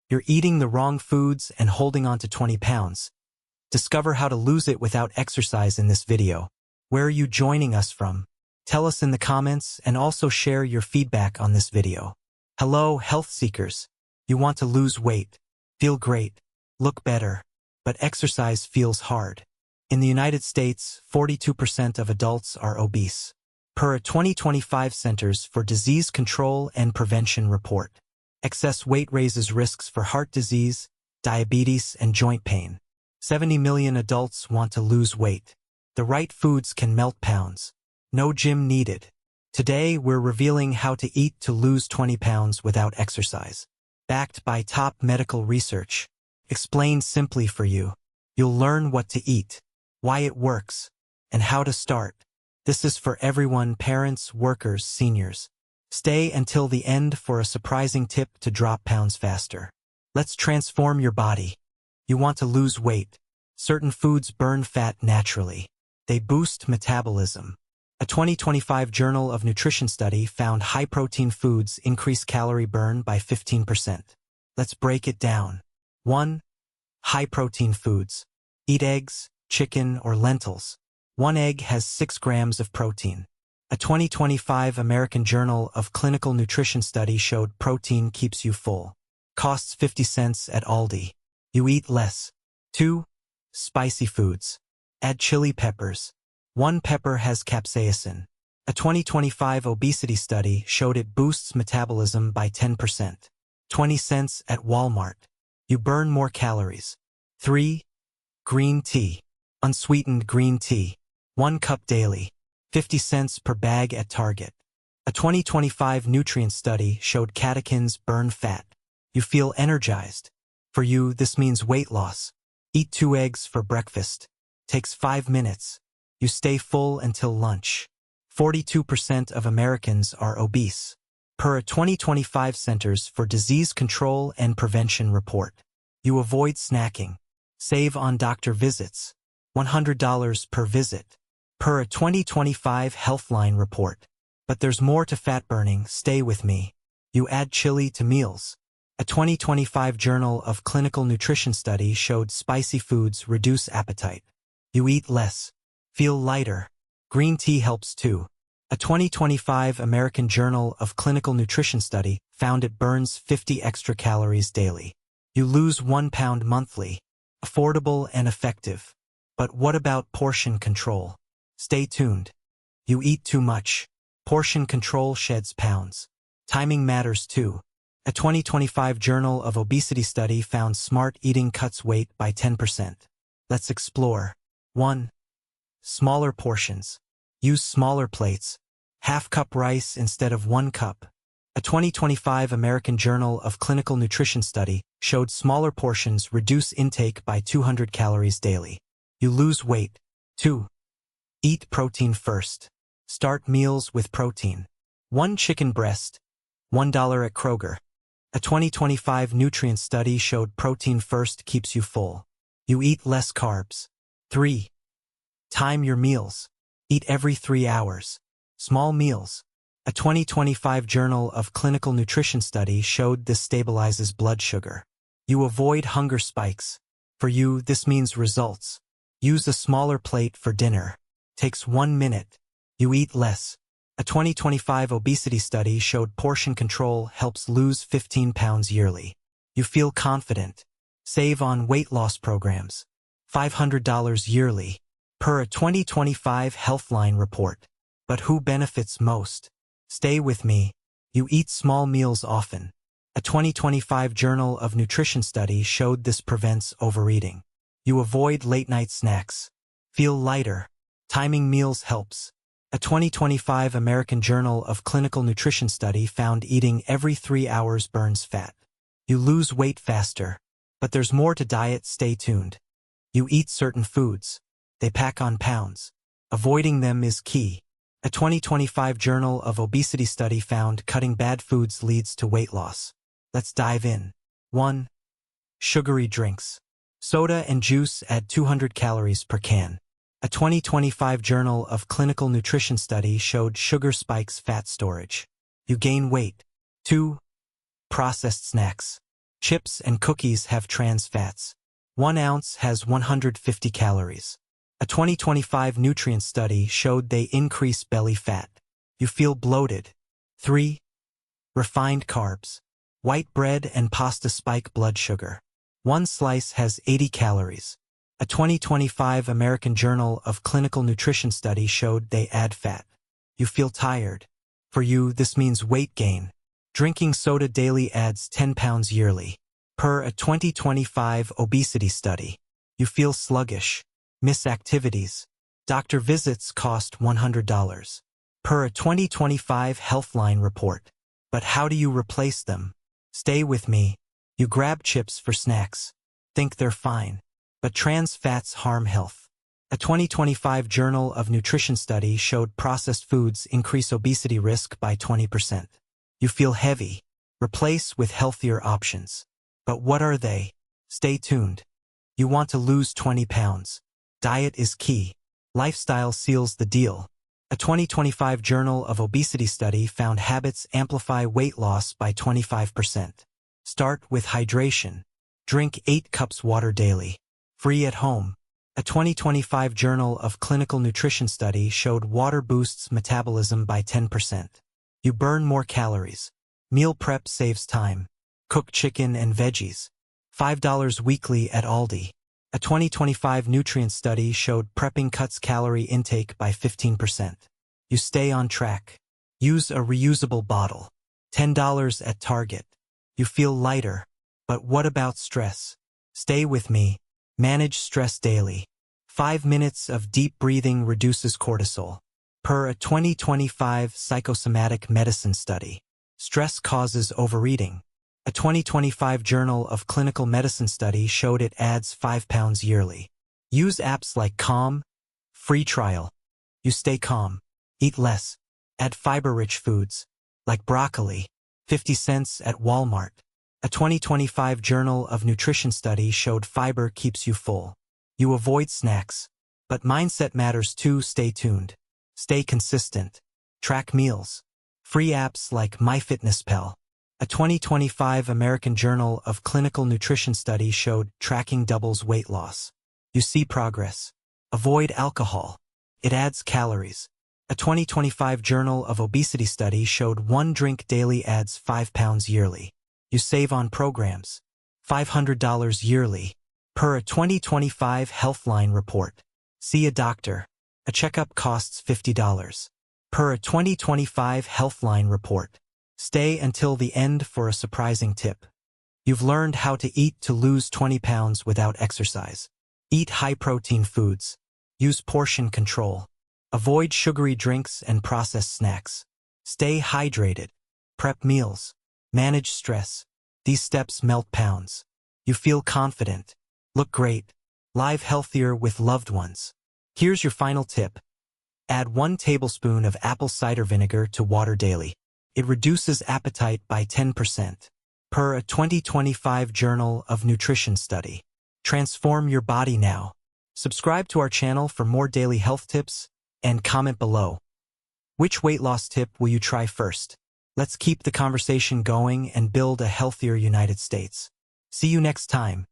You're eating the wrong foods and holding on to 20 pounds. Discover how to lose it without exercise in this video. Where are you joining us from? Tell us in the comments and also share your feedback on this video. Hello, health seekers. You want to lose weight, feel great, look better, but exercise feels hard. In the United States, 42% of adults are obese, per a 2025 Centers for Disease Control and Prevention report. Excess weight raises risks for heart disease, diabetes, and joint pain. 70 million adults want to lose weight. The right foods can melt pounds. No gym needed. Today, we're revealing how to eat to lose 20 pounds without exercise. Backed by top medical research. Explained simply for you. You'll learn what to eat, why it works, and how to start. This is for everyone: parents, workers, seniors. Stay until the end for a surprising tip to drop pounds faster. Let's transform your body. You want to lose weight. Certain foods burn fat naturally. They boost metabolism. A 2025 Journal of Nutrition study found high-protein foods increase calorie burn by 15%. Let's break it down. 1. High-protein foods. Eat eggs, chicken, or lentils. One egg has 6 grams of protein. A 2025 American Journal of Clinical Nutrition study showed protein keeps you full. Costs 50 cents at Aldi. You eat less. 2. Spicy foods. Add chili peppers. One pepper has capsaicin. A 2025 obesity study showed it boosts metabolism by 10%. 20 cents at Walmart. You burn more calories. 3. Green tea. Unsweetened green tea. 1 cup daily. 50 cents per bag at Target. A 2025 nutrient study showed catechins burn fat. You feel energized. For you, this means weight loss. Eat 2 eggs for breakfast. Takes 5 minutes. You stay full until lunch. 42% of Americans are obese, per a 2025 Centers for Disease Control and Prevention report. You avoid snacking. Save on doctor visits. $100 per visit, per a 2025 Healthline report. But there's more to fat burning. Stay with me. You add chili to meals. A 2025 Journal of Clinical Nutrition study showed spicy foods reduce appetite. You eat less. Feel lighter. Green tea helps too. A 2025 American Journal of Clinical Nutrition study found it burns 50 extra calories daily. You lose 1 pound monthly. Affordable and effective. But what about portion control? Stay tuned. You eat too much. Portion control sheds pounds. Timing matters too. A 2025 Journal of Obesity study found smart eating cuts weight by 10%. Let's explore. 1. Smaller portions. Use smaller plates. Half cup rice instead of 1 cup. A 2025 American Journal of Clinical Nutrition study showed smaller portions reduce intake by 200 calories daily. You lose weight. 2. Eat protein first. Start meals with protein. 1 chicken breast. $1 at Kroger. A 2025 nutrient study showed protein first keeps you full. You eat less carbs. 3. Time your meals. Eat every 3 hours. Small meals. A 2025 Journal of Clinical Nutrition study showed this stabilizes blood sugar. You avoid hunger spikes. For you, this means results. Use a smaller plate for dinner. Takes 1 minute. You eat less. A 2025 obesity study showed portion control helps lose 15 pounds yearly. You feel confident. Save on weight loss programs. $500 yearly, per a 2025 Healthline report. But who benefits most? Stay with me. You eat small meals often. A 2025 Journal of Nutrition study showed this prevents overeating. You avoid late-night snacks. Feel lighter. Timing meals helps. A 2025 American Journal of Clinical Nutrition study found eating every 3 hours burns fat. You lose weight faster. But there's more to diet. Stay tuned. You eat certain foods. They pack on pounds. Avoiding them is key. A 2025 Journal of Obesity study found cutting bad foods leads to weight loss. Let's dive in. 1. Sugary drinks. Soda and juice add 200 calories per can. A 2025 Journal of Clinical Nutrition study showed sugar spikes fat storage. You gain weight. 2. Processed snacks. Chips and cookies have trans fats. 1 ounce has 150 calories. A 2025 nutrient study showed they increase belly fat. You feel bloated. 3. Refined carbs. White bread and pasta spike blood sugar. 1 slice has 80 calories. A 2025 American Journal of Clinical Nutrition study showed they add fat. You feel tired. For you, this means weight gain. Drinking soda daily adds 10 pounds yearly. Per a 2025 obesity study. You feel sluggish. Miss activities. Doctor visits cost $100. Per a 2025 Healthline report. But how do you replace them? Stay with me. You grab chips for snacks. Think they're fine. But trans fats harm health. A 2025 Journal of Nutrition study showed processed foods increase obesity risk by 20%. You feel heavy. Replace with healthier options. But what are they? Stay tuned. You want to lose 20 pounds. Diet is key. Lifestyle seals the deal. A 2025 Journal of Obesity study found habits amplify weight loss by 25%. Start with hydration. Drink 8 cups water daily. Free at home. A 2025 Journal of Clinical Nutrition study showed water boosts metabolism by 10%. You burn more calories. Meal prep saves time. Cook chicken and veggies. $5 weekly at Aldi. A 2025 nutrient study showed prepping cuts calorie intake by 15%. You stay on track. Use a reusable bottle. $10 at Target. You feel lighter. But what about stress? Stay with me. Manage stress daily. 5 minutes of deep breathing reduces cortisol. Per a 2025 psychosomatic medicine study. Stress causes overeating. A 2025 Journal of Clinical Medicine study showed it adds 5 pounds yearly. Use apps like Calm. Free trial. You stay calm. Eat less. Add fiber-rich foods, like broccoli. 50 cents at Walmart. A 2025 Journal of Nutrition study showed fiber keeps you full. You avoid snacks. But mindset matters too. Stay tuned. Stay consistent. Track meals. Free apps like MyFitnessPal. A 2025 American Journal of Clinical Nutrition study showed tracking doubles weight loss. You see progress. Avoid alcohol. It adds calories. A 2025 Journal of Obesity study showed 1 drink daily adds 5 pounds yearly. You save on programs. $500 yearly. Per a 2025 Healthline report. See a doctor. A checkup costs $50. Per a 2025 Healthline report. Stay until the end for a surprising tip. You've learned how to eat to lose 20 pounds without exercise. Eat high-protein foods. Use portion control. Avoid sugary drinks and processed snacks. Stay hydrated. Prep meals. Manage stress. These steps melt pounds. You feel confident. Look great. Live healthier with loved ones. Here's your final tip. Add 1 tablespoon of apple cider vinegar to water daily. It reduces appetite by 10%. Per a 2025 Journal of Nutrition study. Transform your body now. Subscribe to our channel for more daily health tips and comment below. Which weight loss tip will you try first? Let's keep the conversation going and build a healthier United States. See you next time.